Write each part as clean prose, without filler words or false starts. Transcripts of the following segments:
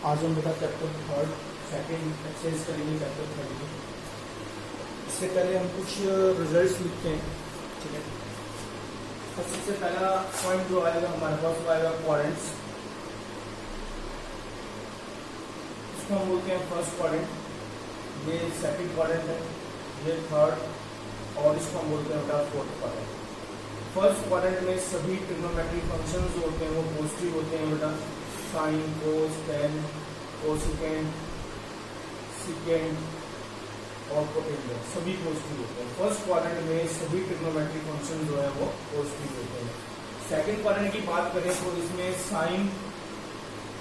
आज हम बेटा चैप्टर थर्ड सेकेंड एक्सरसाइज करेंगे चैप्टर थर्ड में। इससे पहले हम कुछ रिजल्ट्स लिखते हैं, ठीक है। तो सबसे पहला पॉइंट जो आएगा हमारे पास वो आएगा क्वाड्रेंट्स। इसको हम बोलते हैं फर्स्ट क्वाड्रेंट, ये सेकंड क्वाड्रेंट है, ये थर्ड, और इसको हम बोलते हैं बेटा फोर्थ क्वाड्रेंट। फर्स्ट क्वाड्रेंट में सभी ट्रिग्नोमेट्रिक फंक्शंस जो होते हैं वो पॉजिटिव होते हैं बेटा, साइन, कोस, टेन, कोसेकेंट, सेकेंट और कोटेंजेंट सभी पॉजिटिव होते हैं। फर्स्ट क्वाड्रेंट में सभी ट्रिग्नोमेट्रिक फंक्शन जो है वो पॉजिटिव होते हैं। सेकंड क्वाड्रेंट की बात करें तो इसमें साइन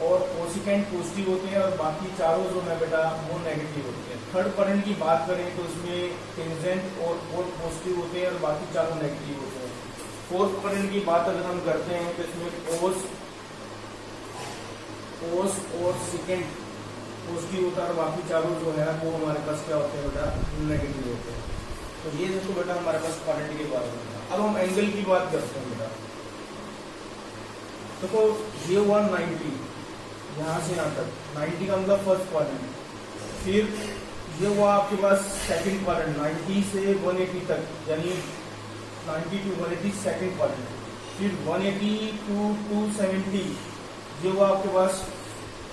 और कोसेकेंट पॉजिटिव होते हैं और बाकी चारों जो है बेटा वो नेगेटिव होते हैं। थर्ड क्वाड्रेंट की बात करें तो इसमें टेंजेंट और कोट पॉजिटिव होते हैं और बाकी चारों नेगेटिव होते हैं। फोर्थ क्वाड्रेंट की बात अगर हम करते हैं तो इसमें कोस और सेकेंड पॉजिटिव होता है और बाकी चारों जो है वो हमारे पास क्या होते हैं बेटा नेगेटिव होते हैं। तो ये देखो बेटा हमारे पास क्वाड्रेंट की बात होती है। अब हम एंगल की बात करते हैं बेटा। देखो ये हुआ 90, यहाँ से यहाँ तक 90 का मतलब फर्स्ट क्वाड्रेंट। फिर ये हुआ आपके पास सेकंड क्वाड्रेंट 90 से 180 तक, यानी 90 टू 180 सेकंड क्वाड्रेंट। फिर 180 टू 270 ये हुआ आपके पास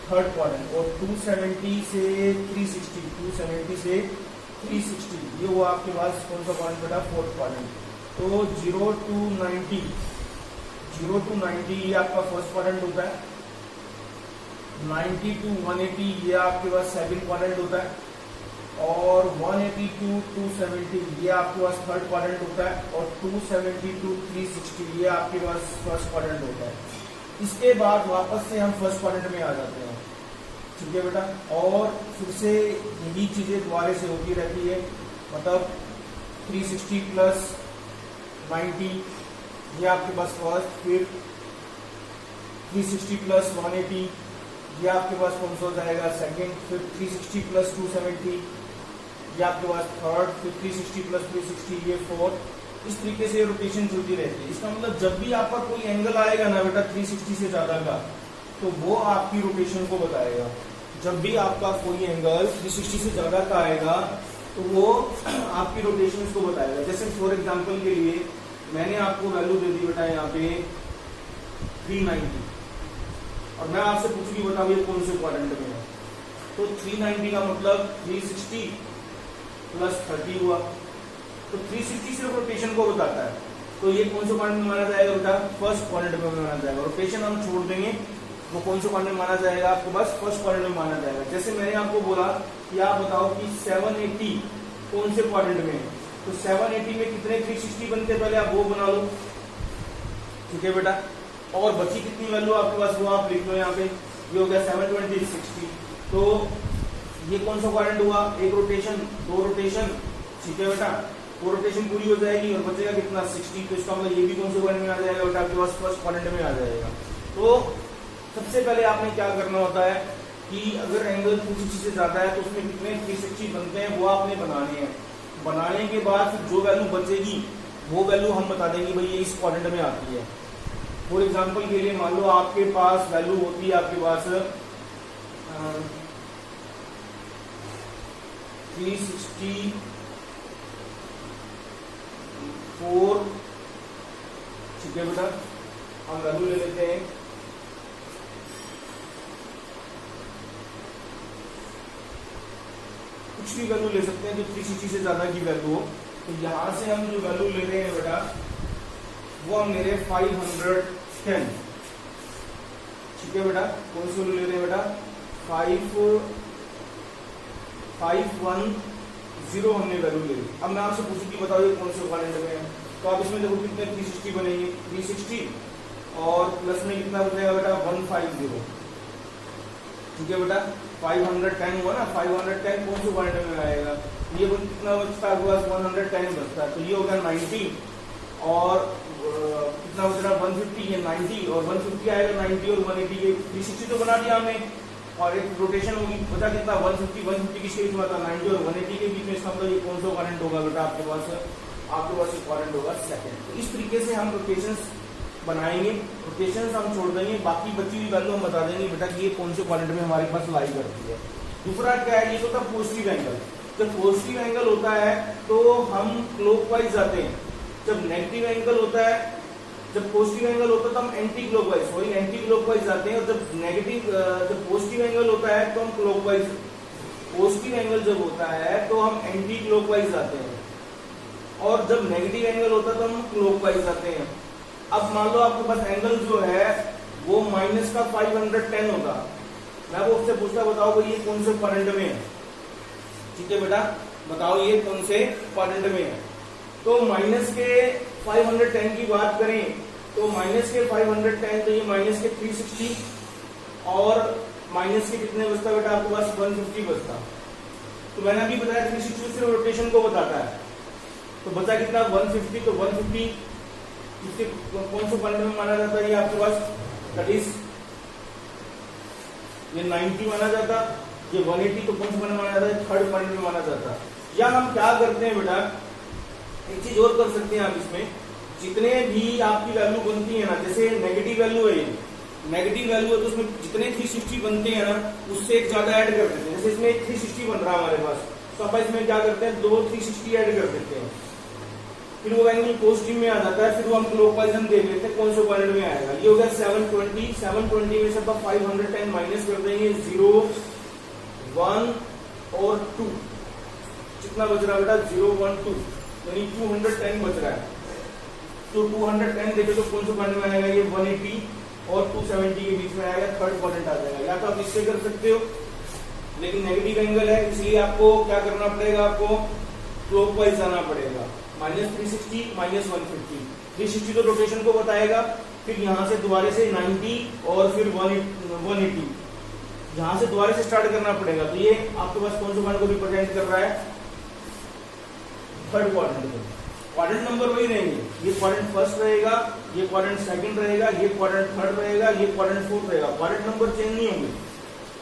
थर्ड क्वाड्रेंट। और 270 से 360, 270 से 360 ये हुआ आपके पास कौन सा क्वाड्रेंट बेटा फोर्थ क्वाड्रेंट। तो 0 टू 90 ये आपका फर्स्ट क्वाड्रेंट होता है। 90 टू 180 ये आपके पास सेकंड क्वाड्रेंट होता है। और 180 टू 270 ये आपके पास थर्ड क्वाड्रेंट होता है। और 270 टू 360 ये आपके पास फर्स्ट क्वाड्रेंट होता है। इसके बाद वापस से हम फर्स्ट क्वाड्रेंट में आ जाते हैं, ठीक है बेटा। और फिर से यही चीजें दोबारा से होती रहती है, मतलब 360 प्लस 90 ये आपके पास फर्स्ट। फिर 360 प्लस 180 ये आपके पास कौन सा हो जाएगा सेकेंड। फिर 360 प्लस 270 ये आपके पास थर्ड। फिर 360 प्लस 360 ये फोर्थ। इस तरीके से रोटेशन चलती रहती है। इसका मतलब जब भी आपका कोई एंगल आएगा ना बेटा 360 से ज्यादा का, तो वो आपकी रोटेशन को बताएगा। जब भी आपका कोई एंगल 360 से ज्यादा का आएगा तो वो आपकी रोटेशन को बताएगा। जैसे फॉर एग्जांपल के लिए मैंने आपको वैल्यू दे दी बेटा यहाँ पे 390 और मैं आपसे पूछ भी बताऊँ ये कौन से क्वाड्रेंट में है। तो 390 का मतलब 360 प्लस 30 हुआ। तो 360 सिर्फ रोटेशन को बताता है। तो ये कौन सा क्वाड्रेंट में माना जाएगा बेटा फर्स्ट क्वाड्रेंट में माना जाएगा। रोटेशन हम छोड़ देंगे, वो कौन सा क्वाड्रेंट में माना जाएगा आपको बस फर्स्ट क्वाड्रेंट में माना जाएगा। जैसे मैंने आपको बोला कि आप बताओ कि 780 कौन से क्वाड्रेंट में है। तो 780 में कितने 360 बनते पहले आप वो बना लो, ठीक है बेटा। और बची कितनी वैल्यू आपके पास वो आप लिख लो यहाँ पे। ये हो गया 720 60। तो ये कौन सा क्वाड्रेंट हुआ, एक रोटेशन, दो रोटेशन, ठीक है बेटा। वो रोटेशन पूरी हो जाएगी और बचेगा कितना 60। तो इसका मतलब ये भी कौन से क्वाड्रेंट में आ जाएगा बेटा आपके पास फर्स्ट क्वाड्रेंट में आ जाएगा। तो सबसे पहले आपने क्या करना होता है कि अगर एंगल 360 से ज्यादा है तो उसमें कितने 360 बनते हैं वो आपने बनाने हैं। बनाने के बाद फिर जो वैल्यू बचेगी वो वैल्यू हम बता देंगे भाई ये इस क्वाड्रेंट में आती है। फॉर एग्जाम्पल के लिए मान लो आपके पास वैल्यू होती है आपके पास 364, ठीक है बेटा। हम वैल्यू ले लेते हैं कुछ भी वैल्यू ले सकते हैं जो 360 से ज्यादा की वैल्यू हो। तो यहां से हम जो वैल्यू ले रहे हैं बेटा वो हम ले रहे हैं 510, ठीक है बेटा। कौन सी वैल्यू ले रहे हैं बेटा 510 हमने वैल्यू ले ली। अब मैं आपसे पूछूं कि बताओ ये कौन से क्वाड्रेंट में है। तो आप इसमें देखो कितने 360 बनेंगे, 360 और प्लस में कितना हो जाएगा बेटा 150, ठीक है बेटा। 510 हुआ ना, 510 कौन से क्वाड्रेंट में आएगा। ये कितना बचता है 110 बचता है। तो ये हो गया 90 और कितना बच रहा 150, ये 90 और 150 आएगा 90 और 180 के 360 तो बना दिया हमने। और एक रोटेशन होगी बचा कितना 150 किसके बीच में था 90 और 180 के बीच में। इसका मतलब ये कौन सा क्वाड्रेंट होगा बेटा आपके पास क्वाड्रेंट होगा सेकंड। तो इस तरीके से हम रोटेशंस बनाएंगे, रोटेशन हम छोड़ देंगे, बाकी बची हुई वैल्यू हम बता देंगे बेटा कि ये कौन से क्वाड्रेंट में हमारे पास लाई करती है। दूसरा क्या है, ये तो था पॉजिटिव एंगल। जब पॉजिटिव एंगल होता है तो हम क्लॉकवाइज जाते हैं, जब नेगेटिव एंगल होता है, जब पॉजिटिव एंगल होता है तो हम एंटी क्लॉकवाइज जाते हैं, और जब पॉजिटिव एंगल होता है तो हम क्लॉकवाइज, पॉजिटिव एंगल जब होता है तो हम एंटी क्लॉकवाइज जाते हैं, और जब नेगेटिव एंगल होता है तो हम क्लॉकवाइज जाते हैं। अब मान लो आपके पास एंगल जो है वो माइनस का 510 होगा, मैं वो उससे पूछता बताओ भाई ये कौन से क्वाड्रेंट में है, ठीक है बेटा बताओ ये कौन से क्वाड्रेंट में है। तो माइनस के 510 की बात करें तो माइनस के 510 तो ये माइनस के 360, और माइनस के कितने बचता बेटा आपके पास 150 बचता। तो मैंने अभी बताया 360 से रोटेशन को बताता है, तो बचा कितना 150, तो 150 इसके कौन से क्वाड्रेंट में माना जाता है, ये आपके पास दैट इज ये 90 माना जाता, ये 180 तो कौन से क्वाड्रेंट में माना जाता है, थर्ड क्वाड्रेंट में माना जाता। या हम क्या करते हैं बेटा, एक चीज और कर सकते हैं आप इसमें, जितने भी आपकी वैल्यू बनती है ना, जैसे नेगेटिव वैल्यू है, नेगेटिव वैल्यू है तो उसमें जितने 360 बनते हैं ना उससे एक ज्यादा ऐड कर देते हैं। जैसे इसमें 360 बन रहा है हमारे पास, तो अपन इसमें क्या करते हैं 2 360 ऐड कर देते हैं, फिर वो एंगल पॉजिटिव में आ जाता है, फिर वो हम क्लॉकवाइज हम देख लेते हैं कौन से क्वाड्रेंट में आएगा। ये हो गया 720, 720 में से अपन 510 माइनस कर देंगे, 0 1 और 2, कितना बच रहा है बेटा 0 1 2, यानी 210 बच रहा है। तो 210 देखे तो कौन से क्वाड्रेंट में आएगा, ये 180 और 270 के बीच में आएगा, थर्ड क्वाड्रेंट आ जाएगा। या तो आप इससे कर सकते हो, लेकिन नेगेटिव एंगल है इसलिए आपको क्या करना पड़ेगा, आपको क्लॉकवाइज जाना पड़ेगा, -360 -150। 360 तो रोटेशन को बताएगा, फिर यहां से दोबारा से 90 और फिर 180, यहां से दोबारा से स्टार्ट करना पड़ेगा। तो ये आपके पास कौन से क्वाड्रेंट को रिप्रेजेंट कर रहा है, थर्ड क्वाड्रेंट को। क्वाड्रेंट नंबर वही रहेंगे, ये क्वाड्रेंट फर्स्ट रहेगा, ये क्वाड्रेंट सेकंड रहेगा, ये क्वाड्रेंट थर्ड रहेगा, ये क्वाड्रेंट फोर्थ रहेगा, क्वाड्रेंट नंबर चेंज नहीं होंगे,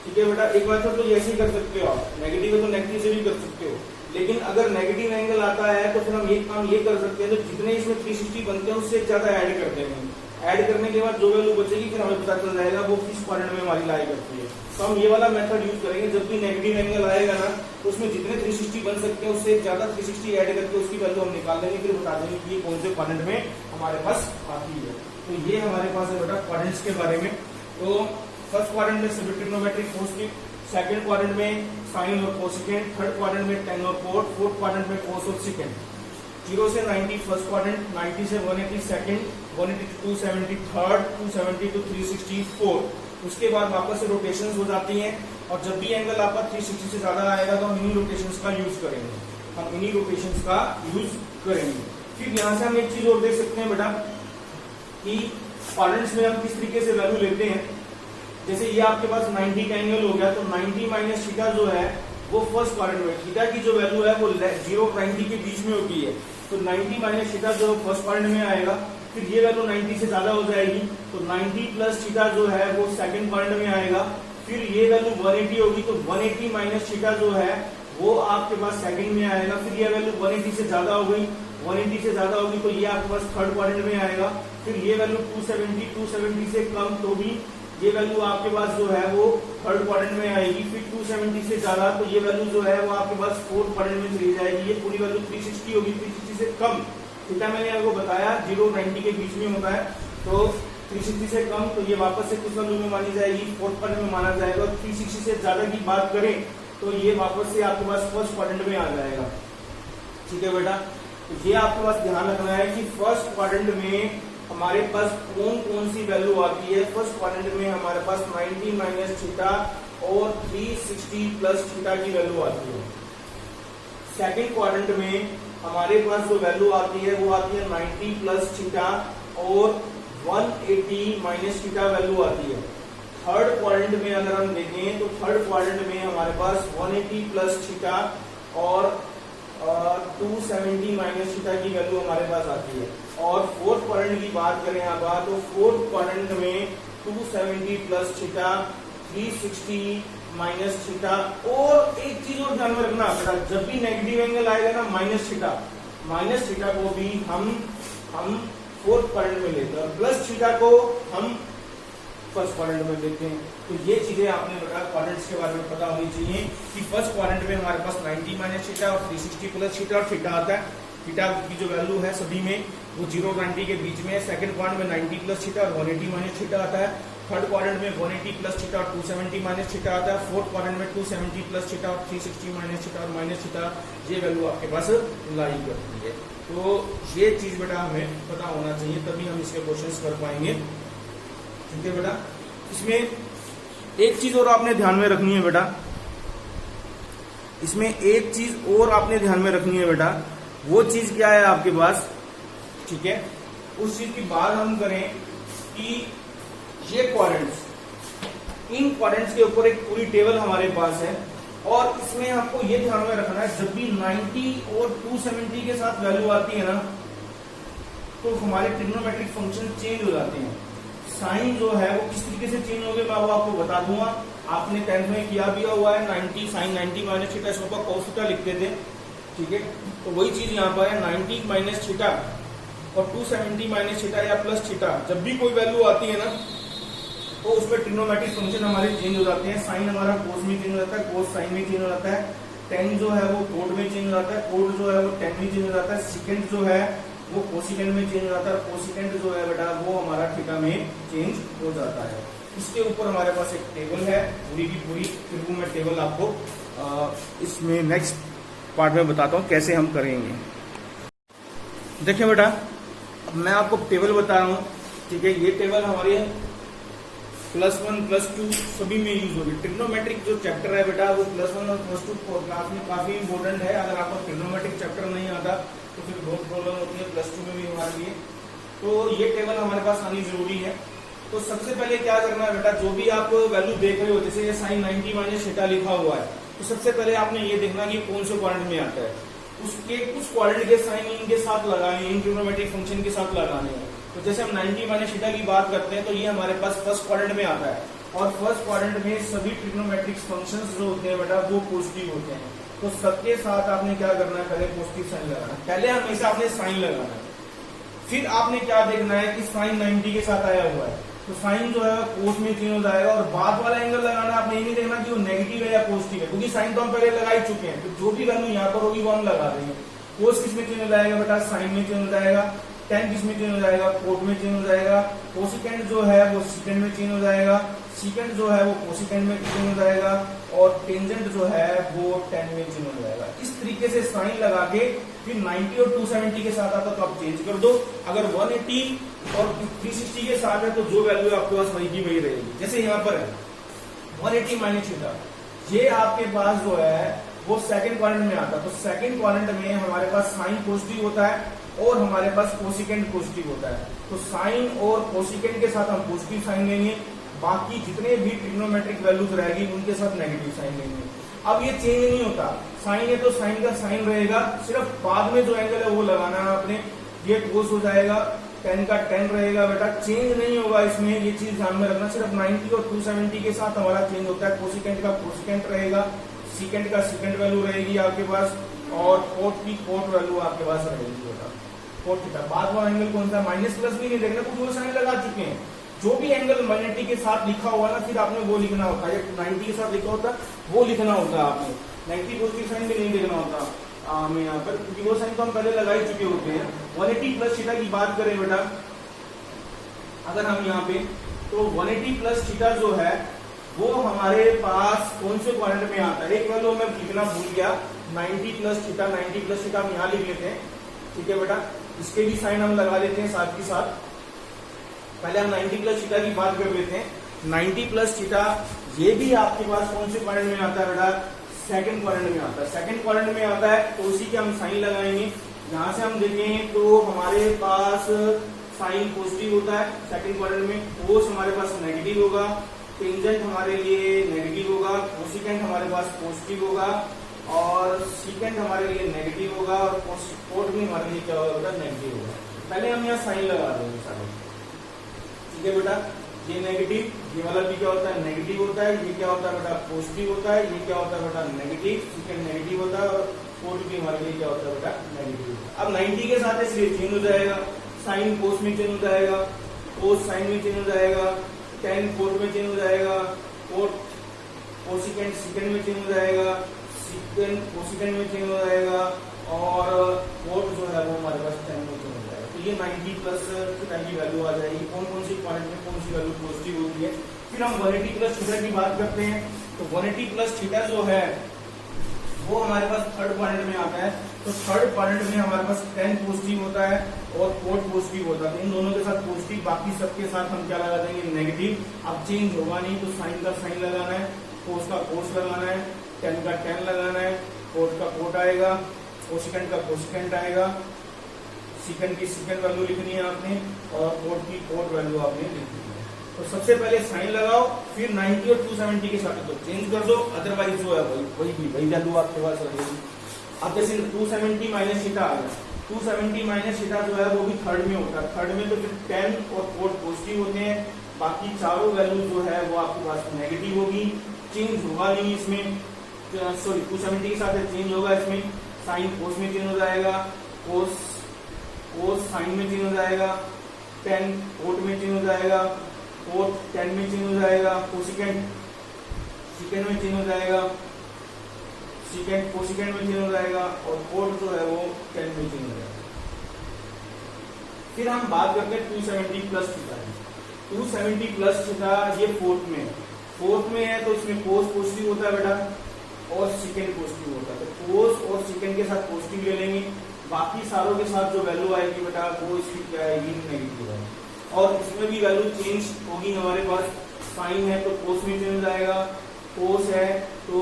ठीक है बेटा। एक बार तो ऐसे ही कर सकते हो आप, नेगेटिव है तो नेगेटिव से भी कर सकते हो, लेकिन अगर नेगेटिव एंगल आता है तो फिर हम एक काम ये कर सकते हैं, तो जितने इसमें 360 बनते हैं उससे ज्यादा ऐड कर देंगे। ऐड करने के बाद जो वैल्यू बचेगी फिर हमें पता चल जाएगा वो किस क्वाड्रेंट में हमारी लाई करती है। तो हम ये वाला मेथड यूज करेंगे, जब भी नेगेटिव एंगल आएगा ना तो उसमें जितने 360 बन सकते हैं उससे ज्यादा 360 ऐड करके उसकी वैल्यू हम निकाल देंगे, फिर बता देंगे कि ये कौन से क्वाड्रेंट में हमारे पास आती है। तो ये हमारे पास है बेटा क्वाड्रेंट्स के बारे में। तो फर्स्ट क्वाड्रेंट में ट्रिग्नोमेट्रिक पॉजिटिव, सेकंड क्वाड्रेंट में साइन और कोसेकेंट, थर्ड क्वाड्रेंट में टेन और कोट, फोर्थ क्वाड्रेंट में कोस और सेकेंड। 0 से 90 फर्स्ट क्वाड्रेंट, 90 से 180 second, 180 to 270 third, 270 to 360 fourth. उसके बाद वापस से रोटेशंस हो जाती हैं, और जब भी एंगल आपका 360 से ज्यादा आएगा तो हम इन्हीं रोटेशंस का यूज करेंगे, हम इन्हीं रोटेशंस का यूज करेंगे। फिर यहाँ से हम एक चीज और देख सकते हैं बेटा कि क्वाड्रेंट्स में हम किस तरीके से वैल्यू लेते हैं। जैसे ये आपके पास 90 का एंगल हो गया, तो 90 माइनस थीटा जो है वो फर्स्ट क्वाड्रेंट में, थीटा की जो वैल्यू है वो 0 और 90 के बीच में होती है, तो 90 माइनस थीटा जो फर्स्ट क्वाड्रेंट में आएगा, फिर ये वैल्यू 90 से ज्यादा हो जाएगी तो 90 प्लस थीटा जो है वो सेकंड क्वाड्रेंट में आएगा, फिर ये वैल्यू 180 होगी तो 180 माइनस थीटा जो है वो आपके पास सेकंड में आएगा, फिर ये वैल्यू 180 से ज्यादा हो गई, 180 से ज्यादा होगी तो ये आपके पास थर्ड क्वाड्रेंट में आएगा, फिर ये वैल्यू 270 से कम तो भी ये वैल्यू आपके पास जो है वो थर्ड क्वाड्रेंट में आएगी, फिर 270 से ज्यादा तो ये वैल्यू जो है वो आपके पास फोर्थ क्वाड्रेंट में चली जाएगी, ये पूरी वैल्यू 360 होगी, 360 से कम थीटा मैंने आपको बताया 0 90 के बीच में होता है, तो 360 से कम तो ये वापस से किस वैल्यू में मानी जाएगी, फोर्थ क्वाड्रेंट में माना जाएगा। 360 से ज्यादा की बात करें तो ये वापस से आपके पास फर्स्ट क्वाड्रेंट में आ जाएगा, ठीक है बेटा। तो ये आपके पास ध्यान रखना है कि फर्स्ट क्वाड्रेंट में हमारे पास कौन कौन सी वैल्यू आती है। फर्स्ट क्वाड्रेंट में हमारे पास 90 माइनस थीटा और 360 प्लस थीटा की वैल्यू आती है। सेकंड क्वाड्रेंट में हमारे पास जो वैल्यू आती है वो आती है 90 प्लस थीटा और 180 माइनस थीटा वैल्यू आती है। थर्ड क्वाड्रेंट में अगर हम देखें तो थर्ड क्वाड्रेंट में हमारे पास 180 प्लस थीटा और 270 माइनस थीटा की वैल्यू हमारे पास आती है। और फोर्थ क्वाड्रेंट की बात करें आप तो फोर्थ क्वाड्रेंट में 270 प्लस थीटा, 360 माइनस थीटा, और एक चीज और ध्यान में रखना बेटा, जब भी नेगेटिव एंगल आएगा ना माइनस थीटा को भी हम फोर्थ क्वाड्रेंट में लेते हैं और प्लस थीटा को हम फर्स्ट क्वाड्रेंट में लेते हैं। तो ये चीजें आपने बेटा क्वाड्रेंट्स के बारे में पता होनी चाहिए कि फर्स्ट क्वाड्रेंट में हमारे पास 90 माइनस थीटा और 360 प्लस थीटा और थीटा आता है। थीटा की जो वैल्यू है सभी में वो 0 और 90 के बीच में है। सेकंड क्वाड्रेंट में 90 प्लस थीटा और 180 माइनस थीटा आता है। थर्ड क्वाड्रेंट में 180 प्लस थीटा और 270 माइनस थीटा आता है। फोर्थ क्वाड्रेंट में 270 प्लस थीटा और 360 माइनस थीटा और माइनस थीटा, ये वैल्यू आपके पास लाई करती है। तो ये चीज बेटा हमें पता होना चाहिए, तभी हम इसके क्वेश्चंस कर पाएंगे। ठीक है बेटा। इसमें एक चीज और आपने ध्यान में रखनी है बेटा, इसमें एक चीज और आपने ध्यान में रखनी है बेटा, वो चीज क्या है आपके पास, ठीक है। उस चीज की बात हम करें कि ये क्वाड्रेंट्स, इन क्वाड्रेंट्स के ऊपर एक पूरी टेबल हमारे पास है और इसमें आपको ये ध्यान में रखना है जब भी 90 और 270 के साथ वैल्यू आती है ना, तो हमारे ट्रिग्नोमेट्रिक फंक्शन चेंज हो जाते हैं। साइन जो है वो किस तरीके से चेंज होंगे मैं वो आपको बता दूंगा। आपने 10th में किया भी हुआ है 90 साइन 90 माइनस थीटा, इसको कॉस थीटा लिखते थे, ठीक है। तो वही चीज यहाँ पर है, 90 माइनस थीटा और 270 माइनस थीटा या प्लस थीटा, जब भी कोई वैल्यू आती है ना तो उसमें ट्रिग्नोमेट्रिक फंक्शन हमारे चेंज हो जाते हैं। साइन हमारा कोस में चेंज हो जाता है, कोस साइन में चेंज हो जाता है। टेन जो है वो कोड में चेंज हो जाता है, कोड जो है वो टेन में चेंज हो जाता है। सेकेंड जो है वो कोसिकेंड में चेंज हो जाता है, कोसिकेंड जो है बेटा वो हमारा थीटा में चेंज हो जाता है। इसके ऊपर हमारे पास एक टेबल है पूरी की पूरी, फिर वो मैं टेबल आपको इसमें नेक्स्ट पार्ट में बताता हूँ कैसे हम करेंगे। देखिए बेटा, अब मैं आपको टेबल बता रहा हूँ, ठीक है। ये टेबल हमारी +1 +2 सभी में यूज होगी। ट्रिग्नोमेट्रिक जो चैप्टर है बेटा वो +1 और +2 क्लास में काफी इंपॉर्टेंट है। अगर आपको ट्रिग्नोमेट्रिक चैप्टर नहीं आता तो फिर बहुत प्रॉब्लम होती है +2 में भी हमारे लिए। तो ये टेबल हमारे पास आनी जरूरी है। तो सबसे पहले क्या करना है बेटा, जो भी आप वैल्यू देख रहे हो, जैसे ये साइन 90 माइनस थीटा लिखा हुआ है, तो सबसे पहले आपने ये देखना कि कौन से क्वाड्रेंट में आता है, उसके कुछ क्वाड्रेंट के साइन इनके साथ लगाने, इन ट्रिग्नोमेट्रिक फंक्शन के साथ लगाने हैं। तो जैसे हम 90 माइनस थीटा की बात करते हैं तो ये हमारे पास फर्स्ट क्वाड्रेंट में आता है और फर्स्ट क्वाड्रेंट में सभी ट्रिग्नोमेट्रिक फंक्शंस जो होते हैं बेटा वो पॉजिटिव होते हैं। तो सबके साथ आपने क्या करना है, पहले पॉजिटिव साइन लगाना है। पहले हमेशा आपने साइन लगाना है, फिर आपने क्या देखना है कि साइन 90 के साथ आया हुआ है तो साइन जो है कोस में चेंज हो जाएगा और बाद वाला एंगल लगाना है। आपने ये नहीं देखना कि वो नेगेटिव है या पॉजिटिव है, क्योंकि साइन तो हम पहले लगा ही चुके हैं। तो जो भी वैल्यू यहाँ पर होगी वो हम लगा देंगे। कोस किस में चेंज हो जाएगा बेटा, साइन में चेंज हो जाएगा। टेन किस में चेंज हो जाएगा, कोट में चेंज हो जाएगा। कोसिकेंड जो है वो सीकेंड में चेंज हो जाएगा। सीकेंड जो है वो कोसिकेंड में चेंज हो जाएगा और टेंजेंट जो है वो टेन में चेंज हो जाएगा। इस तरीके से साइन लगा के फिर 90 और 270 के साथ आता तो आप चेंज कर दो। अगर 180 और 360 के साथ है तो जो वैल्यू आपके पास वही की वही रहेगी। जैसे यहाँ पर है 180 माइनस थीटा, ये आपके पास जो है वो सेकंड क्वाड्रेंट में आता है। तो सेकंड क्वाड्रेंट में हमारे पास साइन पॉजिटिव होता है और हमारे पास कोसिकेंड पॉजिटिव होता है। तो साइन और कोसिकेंड के साथ हम पॉजिटिव साइन लेंगे, बाकी जितने भी ट्रिग्नोमेट्रिक वैल्यूज रहेगी उनके साथ नेगेटिव साइन लेंगे। अब ये चेंज नहीं होता, साइन है तो साइन का साइन रहेगा, सिर्फ बाद में जो एंगल है वो लगाना है आपने। ये कोस हो जाएगा, 10 का 10 रहेगा बेटा, चेंज नहीं होगा इसमें। ये चीज ध्यान में रखना, सिर्फ 90 और 270 के साथ हमारा चेंज होता है। कोसिकेंड का कोसिकेंड रहेगा, सीकेंड का सीकेंड वैल्यू रहेगी आपके पास और कोट की कोट वैल्यू आपके पास रहेगी बेटा। कोट थीटा बाद वाला एंगल कौन सा, माइनस प्लस भी नहीं देखना, कुछ वो साइन लगा चुके हैं। जो भी एंगल 90 के साथ लिखा हुआ ना फिर आपने वो लिखना होता है। 90 के साथ लिखा होता वो लिखना होता है आपने, 90 पॉजिटिव साइन भी नहीं लिखना होता हमें यहाँ पर, क्योंकि वो साइन तो हम पहले लगा ही चुके होते हैं। 180 प्लस थीटा की बात करें बेटा अगर हम यहाँ पे, तो 180 प्लस थीटा जो है वो हमारे पास कौन से क्वाड्रेंट में आता है। एक वैल्यू मैं लिखना भूल गया, 90 प्लस थीटा, 90 प्लस थीटा हम यहाँ लिख लेते हैं, ठीक है बेटा। इसके भी साइन हम लगा लेते हैं साथ ही साथ। पहले हम 90 प्लस थीटा की बात कर लेते हैं। 90 प्लस थीटा ये भी आपके पास कौन से क्वाड्रेंट में आता है बेटा, सेकंड क्वाड्रेंट में आता है। सेकंड क्वाड्रेंट में आता है तो उसी के हम साइन लगाएंगे। यहां से हम देखें तो हमारे पास साइन पॉजिटिव होता है सेकंड क्वाड्रेंट में, कोस हमारे पास नेगेटिव होगा, टेंजेंट हमारे लिए नेगेटिव होगा, कोसिकेंट हमारे पास पॉजिटिव होगा और सीकेंट हमारे लिए नेगेटिव होगा और कोट भी हमारे लिए क्या होगा, नेगेटिव होगा। पहले हम यहाँ साइन लगा देंगे सारे, ठीक है बेटा। ये नेगेटिव, ये वाला भी क्या होता है, नेगेटिव होता है। ये क्या होता है बेटा, पॉजिटिव होता है। ये क्या होता है बेटा, नेगेटिव। सीकेंट नेगेटिव होता है और कोट भी हमारे लिए क्या होता है बेटा, नेगेटिव। अब 90 के साथ इसलिए चेंज हो जाएगा। साइन कोस में चेंज हो जाएगा, कोस साइन में चेंज हो जाएगा, टेन कोट में चेंज हो जाएगा, कोट कोसिकेंट सिकेंड में चेंज हो जाएगा, सिकेंड कोसिकेंट में चेंज हो जाएगा, और कोट जो है वो हमारे पास टेन में चेंज हो जाएगा। तो ये 90 प्लस की वैल्यू आ जाएगी। कौन कौन सी पॉइंट में कौन सी वैल्यू पॉजिटिव होती है। फिर हम 180 प्लस थीटा की बात करते हैं। तो 180 प्लस थीटा जो है वो हमारे पास थर्ड क्वाड्रेंट में आता है। तो थर्ड क्वाड्रेंट में हमारे पास 10 पॉजिटिव होता है और कोट पॉजिटिव होता है। इन दोनों के साथ पॉजिटिव, बाकी सबके साथ हम क्या लगा देंगे, नेगेटिव। अब चेंज होगा नहीं तो साइन का साइन लगाना है, कोस का कोस लगाना है, टेन का टेन लगाना है, कोट का कोट आएगा, कोसिकेंट का कोसिकेंट आएगा, सिकेंड की सिकेंड वैल्यू लिखनी है आपने, और कोट की कोट वैल्यू आपने लिखनी है। तो सबसे पहले साइन लगाओ, फिर 90 और 270 के साथ तो चेंज कर दो, अदरवाइज जो है वही वैल्यू आपके पास रहेगी। अब जैसे 270 माइनस थीटा आ गया, 270 माइनस थीटा जो है वो भी थर्ड में होता है। थर्ड में तो फिर 10 और कोट पॉजिटिव होते हैं, बाकी चारों वैल्यू जो है वो आपके पास नेगेटिव होगी। चेंज होगा नहीं इसमें, सॉरी 270 के साथ चेंज होगा इसमें, साइन कोस में चेंज हो जाएगा, कोस साइन में चेंज हो जाएगा, 10 कोट में चेंज हो जाएगा, कोट 10 में चेंज हो जाएगा, कोसिकेंट सिकेंड में चेंज हो जाएगा, सिकेंड कोसिकेंट में चेंज हो जाएगा, और कोट जो है वो 10 में चेंज हो जाएगा। फिर हम बात करते हैं 270 प्लस थीटा। 270 प्लस थीटा ये फोर्थ में है, तो इसमें कोस पॉजिटिव होता है बेटा और सिकेंड पॉजिटिव होता है। तो कोस और सिकेंड के साथ पॉजिटिव ले लेंगे, बाकी सारों के साथ जो वैल्यू आएगी बेटा वो इसकी क्या आएगी, नेगेटिव है। और इसमें भी वैल्यू चेंज होगी हमारे पास, साइन है तो कोस में चेंज हो जाएगा, कोस है तो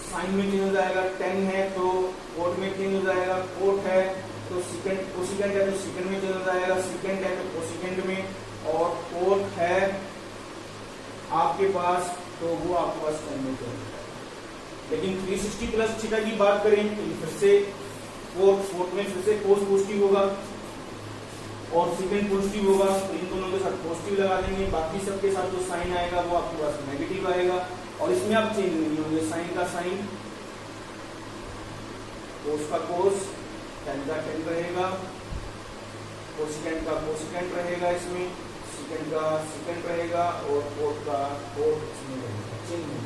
साइन में चेंज हो जाएगा, 10 है तो कोट में चेंज हो जाएगा, कोट है तो सिकेंड कोसिकेंट है तो सिकेंड में चेंज हो जाएगा, सिकेंड है तो कोसिकेंट में, और कोट है आपके पास तो वो आपके पास 10 में चेंज हो जाएगा। लेकिन 360 प्लस थीटा की बात करें तो फिर से फोर्थ में फिर से कोस पॉजिटिव होगा और सेकंड पॉजिटिव होगा, तो इन दोनों के साथ पॉजिटिव लगा देंगे, बाकी सबके साथ जो साइन आएगा वो आपके पास नेगेटिव आएगा, और इसमें आप चेंज नहीं होंगे, साइन का साइन, कोस का कोस, टेन का टेन रहेगा, कोसिकेंट का कोसिकेंट रहेगा, इसमें सिकेंड का सिकेंड रहेगा, और कोट का कोट इसमें रहेगा, चेंज नहीं।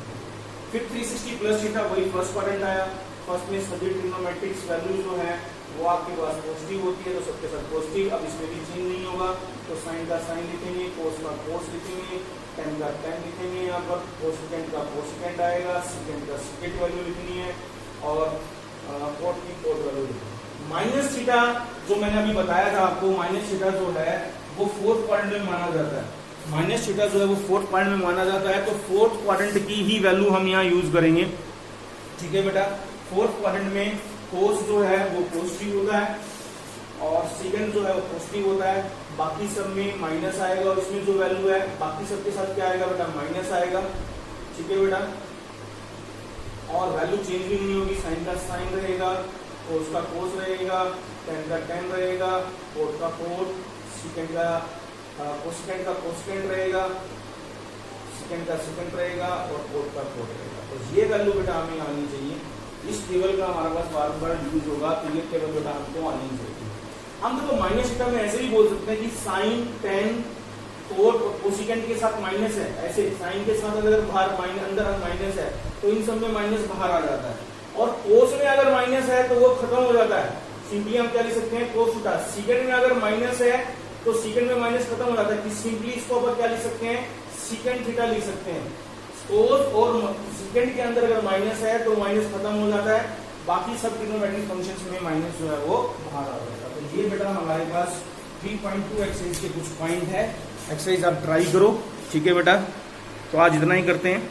फिर 360 प्लस थीटा वही फर्स्ट क्वाड्रेंट आया। फर्स्ट में सभी ट्रिग्नोमेट्रिक्स वैल्यू जो है वो आपके पास पॉजिटिव होती है, तो सबके साथ पॉजिटिव। अब इसमें भी चेंज नहीं होगा, तो साइन का साइन लिखेंगे, कोस का कोस लिखेंगे, टेन का टेन लिखेंगे, यहाँ पर कोसिकेंट का कोसिकेंट आएगा, सिकेंड का सिकेंट वैल्यू लिखनी है, और कोट की कोट वैल्यू लिखनी है। माइनस थीटा जो मैंने अभी बताया था आपको, माइनस थीटा जो है वो फोर्थ क्वाड्रेंट में माना जाता है। माइनस थीटा जो है वो फोर्थ क्वाड्रेंट में माना जाता है, तो फोर्थ क्वाड्रेंट की ही वैल्यू हम यहाँ यूज करेंगे। ठीक है बेटा, फोर्थ क्वाड्रेंट में कोस जो है वो पॉजिटिव होता है और सिकेंड जो है वो पॉजिटिव होता है, बाकी सब में माइनस आएगा, और इसमें जो वैल्यू है बाकी सबके साथ क्या आएगा बेटा, माइनस आएगा। ठीक है बेटा, और वैल्यू चेंज भी नहीं होगी, साइन का साइन रहेगा, कोस का कोस रहेगा, टेन का टेन रहेगा, कोट का कोट, सिकेंड का कोसिकेंट का कोसिकेंट रहेगा, सिकेंड का सिकेंड रहेगा, और कोट का कोट रहेगा। तो ये वैल्यू बेटा हमें आनी चाहिए, इस टेबल का हमारे पास बार बार यूज होगा, तो ये टेबल बेटा हमको आनी चाहिए। हम देखो माइनस थीटा में ऐसे भी बोल सकते हैं कि साइन, टेन, कोट और कोसिकेंट के साथ माइनस है, ऐसे साइन के साथ अगर बाहर माइनस अंदर माइनस है तो इन सब में माइनस बाहर आ जाता है, और कोस में अगर माइनस है तो वो खत्म हो जाता है। सिंपली हम क्या लिख सकते हैं, कोस थीटा। सिकेंड में अगर माइनस है तो सिकेंड में माइनस खत्म हो जाता है, कि सिंपली इसको अपन क्या लिख सकते हैं, सिकेंड थीटा लिख सकते हैं। कोस और सिकेंड के अंदर अगर माइनस है तो माइनस खत्म हो जाता है, बाकी सब ट्रिग्नोमेट्रिक फंक्शंस में माइनस जो है वो बाहर आ जाता है। तो ये बेटा हमारे पास 3.2 एक्सरसाइज के कुछ पॉइंट है, एक्सरसाइज आप ट्राई करो। ठीक है बेटा, तो आज इतना ही करते हैं।